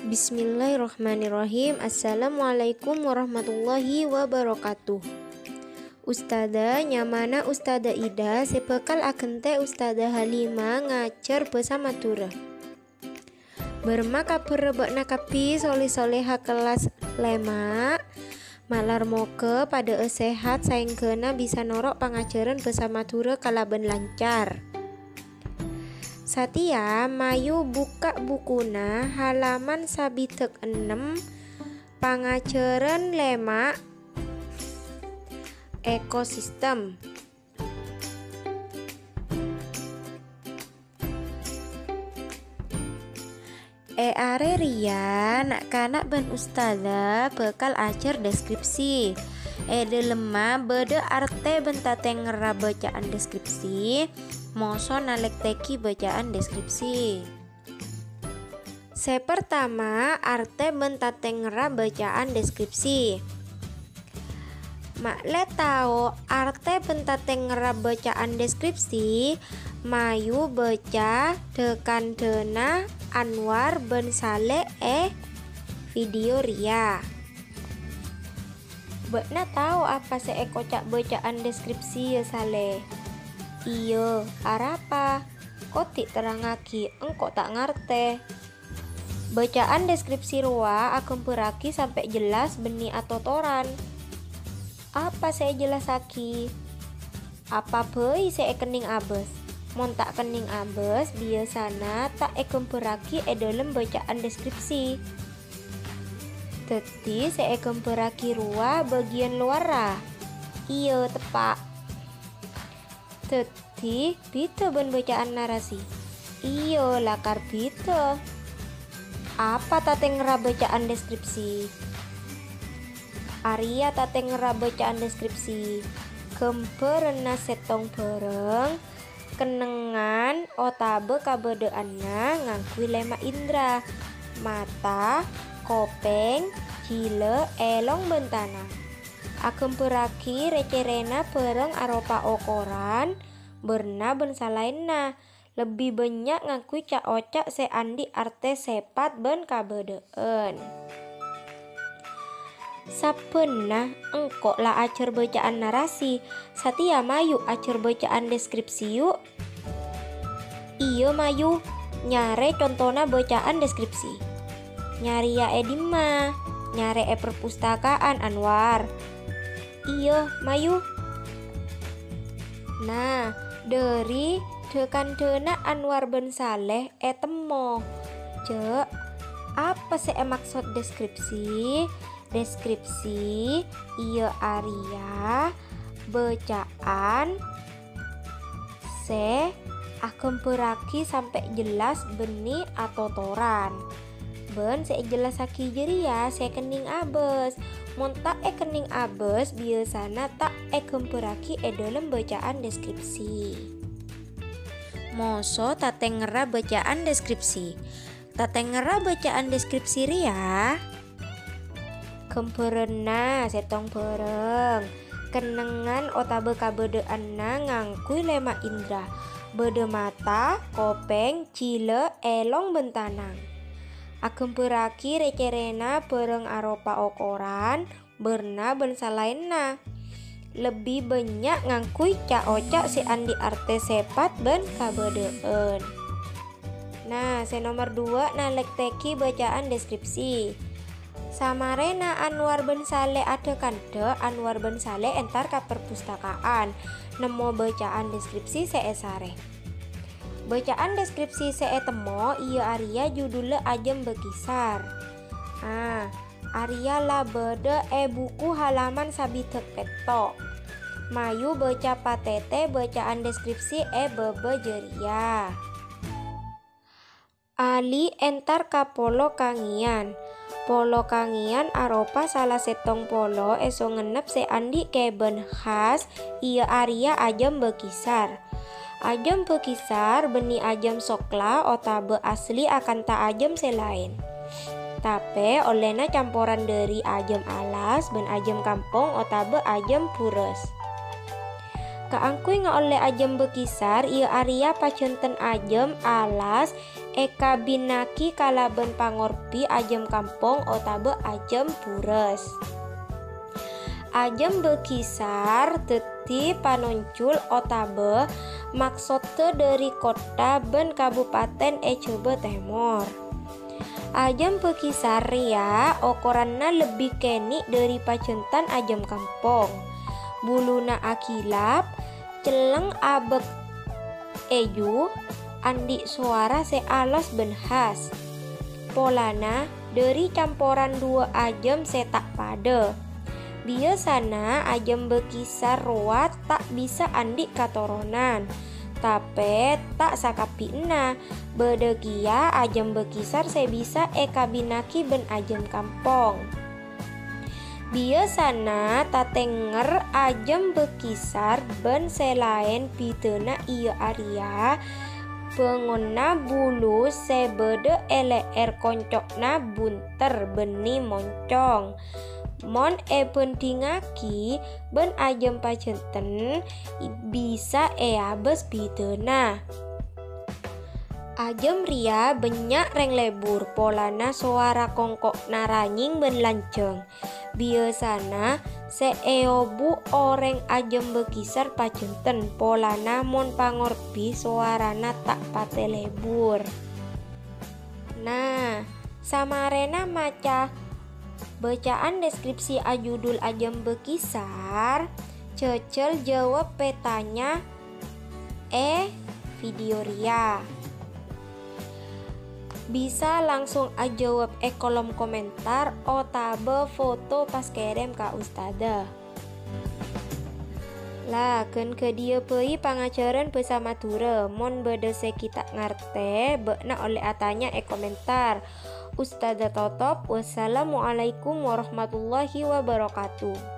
Bismillahirrahmanirrahim. Assalamualaikum warahmatullahi wabarakatuh. Ustada nyamana Ustada Ida sepekal akan teh Ustada Halima ngacer bersama tura. Bermaka perebak nakapi soleh-soleha kelas lema malar moke pada sehat saing kena bisa norok pangajaran bersama tura kalaban lancar. Satia mayu buka bukuna halaman sabitek 6 pangajaran lema ekosistem. Are Ria nak kanak ben ustada bekal ajar deskripsi. De lemah bede arte bentateng ngera bacaan deskripsi. Moso nalek teki bacaan deskripsi. Pertama arte bentateng ngera bacaan deskripsi. Mak le tau arte bentateng ngera bacaan deskripsi. Mayu baca dekan dena Anwar ben Saleh video Ria. Bekna tahu apa kocak bacaan deskripsi ya Saleh? Iyo, arapa? Kotik terangaki, engkau tak ngarte. Bacaan deskripsi ruah akan peraki sampai jelas beni atau toran. Apa saya jelas aki? Apa pei saya kening abes? Mon tak kening abes biasana tak peraki dalam bacaan deskripsi. Teti saya peraki ruah bagian luar. Iyo tepak. Teti bito ben bacaan narasi. Iyo lakar bito. Apa tateng ngera bacaan deskripsi? Arya tateng ngera bacaan deskripsi. Kemperena setong bareng kenengan otabe kabedeanna ngangkui lema indra. Mata, kopeng, cile, elong bentana. Akem peraki recerena pereng aropa okoran berna ben salainna. Lebih banyak ngakui cak ocak seandi arte sepat ben kabedeen. Sapena engkok lah acer bacaan narasi. Satia mayu acer bacaan deskripsi yuk. Iyo mayu nyare contohna bacaan deskripsi. Nyari ya edima, nyare perpustakaan Anwar. Iyo mayu. Nah, dari dekan dena Anwar ben Saleh temo. Cek, apa maksud deskripsi? Deskripsi iya Arya bacaan akan peraki sampai jelas beni atau toran. Ben saya jelas aki jeri ya saya kening abes. Montak kening abes biasana tak peraki dalam bacaan deskripsi. Moso tateng ngera bacaan deskripsi. Tateng ngera bacaan deskripsi Ria. Kemperena setong bareng kenengan otabe kabedeanna ngangkui lema indra. Bede mata, kopeng, cile, elong bentanang. Akem peraki recerena pereng aropa okoran berna ben salainna. Lebih banyak ngangkui cak ocak si andi arte sepat ben kabedeen. Nah, nomor 2 nalek teki bacaan deskripsi. Samarena Anwar ben Saleh ada kande Anwar ben Saleh entar ke perpustakaan. Nemo bacaan deskripsi sare. Bacaan deskripsi temo iya Arya judulnya ajem bekisar. Arya lah bede buku halaman sabitek peto. Mayu baca patete bacaan deskripsi bebe jeria. Ali entar ka polo kangian. Polo kangian aropa salah setong polo eso ngenep seandi keben khas iya Arya ajam bekisar. Ajam bekisar beni ajam sokla otabe asli akan tak ajam selain. Tapi olehna campuran dari ajam alas ben ajam kampung otabe ajam pures. Kaangkui oleh ajam bekisar iya Arya pacenten ajam alas eka binaki kalaben pangorpi ajem kampung otabe ajem pures. Ajem bekisar teti panoncul otabe maksud te dari kota ben kabupaten Ecebe Temor. Ajem bekisar ria okoranna lebih keni dari pacentan ajem kampung. Buluna akilap, celeng abek eju, andi suara sealos ben khas. Polana dari campuran dua ajem setak pade. Biasana ajem bekisar ruat tak bisa andi katoronan, tapi tak sakapina bedegia ajem bekisar sebisa eka binaki ben ajem kampung. Biasana tatenger ajem bekisar ben selain pitena iya aria pengona bulu sebede LR koncokna bunter beni moncong. Mon pentingaki ben ajem pacenten bisa abes pitena. Ajem ria banyak reng lebur polana suara kongkok naranying ben lanceng. Biasana seeobu orang ajem bekisar pacenten polana mon pangorpi suarana tak pate lebur. Nah, samarena maca bacaan deskripsi ajudul ajem bekisar, cecel jawab petanya video ria. Bisa langsung ajawab kolom komentar otabe foto pas kirim ka ustada. Lah ken ke dia pei pangajaran bersama ture mon bedese kita ngarte bekna oleh atanya komentar. Ustada totop. Wassalamualaikum warahmatullahi wabarakatuh.